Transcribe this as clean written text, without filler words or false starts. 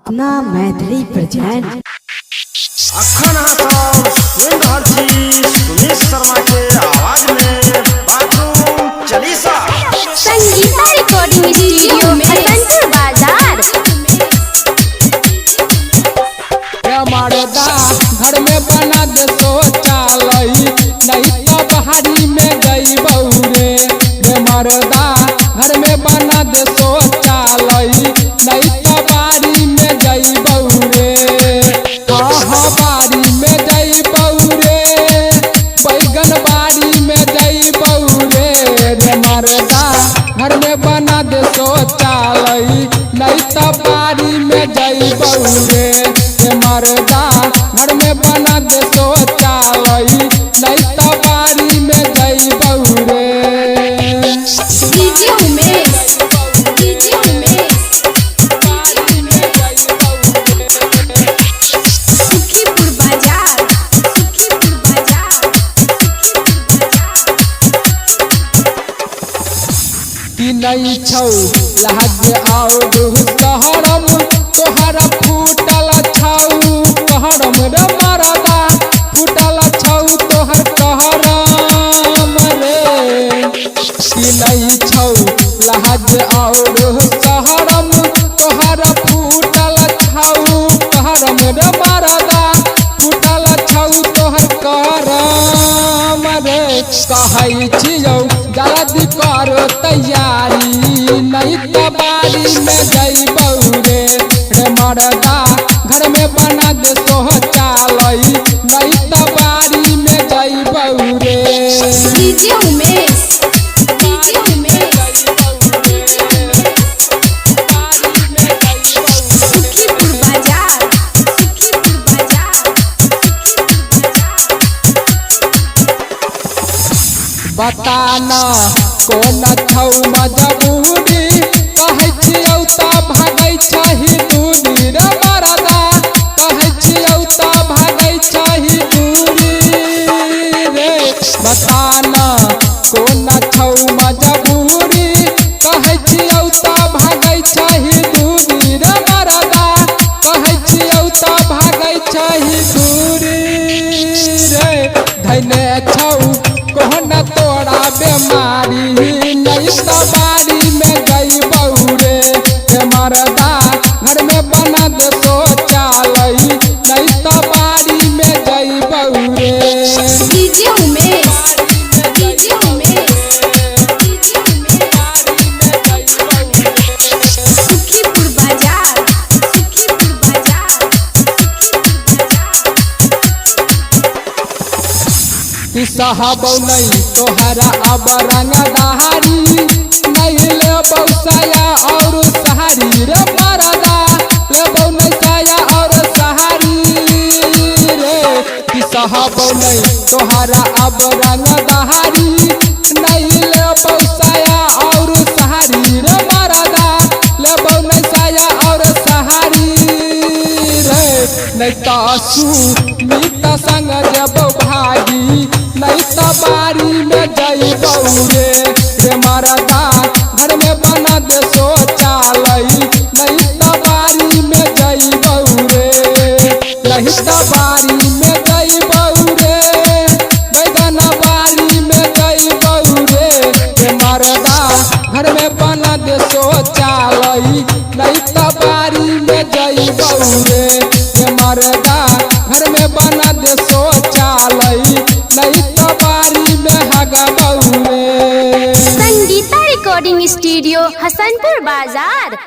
अपना मैथिली प्रेजेंट अखन हम सुन रहल छी सुनील शर्मा के आवाज में bathroom Chalisa Sangeeta recording studio में हसनपुर बाजार। मर्दा घर में बना दे शौचालय नहीं तो बहारी में गई बउरे रे मर्दा घर में बना दे शौचालय नहीं तो बारी में गई बउरे बारी में गई बउरे बैगन बारी में गई बउरे रे मर्दा घर में बना दे शौचालय नहीं तो बारी में गई बउरे मर्दा घर में बना दे शौचालय नहीं तो बारी में गई बउरे। डीजे उमेश सुखीपुर बाजार कि नहीं छौ लाज और कहरम तोहरा फूटल छौ कहरम रे मर्दा फूटल छौ तोहर कहरम रे कि नहीं छौ लाज और कहरम तोहरा फूटल छौ कहरम रे मर्दा फूटल छौ तोहर कहरम रे कहै छियौ जल्दी करो तैयारी नहीं तो बारी में गई बउरे रे मर्दा घर में बना दे शौचालय नहीं तो बारी में गई बउरे। डीजे उमेश सुखीपुर बाजार बताना कोन छौ मजबूरी कहै छियौ तऽ भागै छही दूरी रे मर्दा कहै छियौ तऽ भागै छही दूरी रे बताना कोन छौ मजबूरी कहै छियौ तऽ भागै छही दूरी रे मर्दा कहै छियौ तऽ भागै छही दूरी रे धैने छौ कोहन तोरा बेमारी नहीं तो बारी में गई बउरे रे मर्दा घर में बना दे शौचालय नहीं तो बारी में गई बउरे। डीजे उमेश सुखीपुर बाजार कि साहबौ नहीं तोहरा अब रंगदारी नहीं ले बौसाया और सहारी रे मर्दा ले बौ नहीं साया और सहारी रे कि साहबौ नहीं तोहरा अब रंगदारी नहीं ले बौसाया और सहारी रे मर्दा ले बौ नहीं साया और सहारी रे नहीं तो सुमित संग जब भागी नहीं तो बारी में गई बउरे रे मर्दा घर में बना दे शौचालय नहीं तो बारी में गई बउरे नहीं तो बारी में गई बउरे बैगन बारी में गई बउरे रे मर्दा घर में बना दे शौचालय नहीं तो बारी में गई बउरे रे मर्दा घर में बना दे शौचालय नहीं तो बारी में हगा बउरे। संगीता रिकॉर्डिंग स्टूडियो हसनपुर बाजार।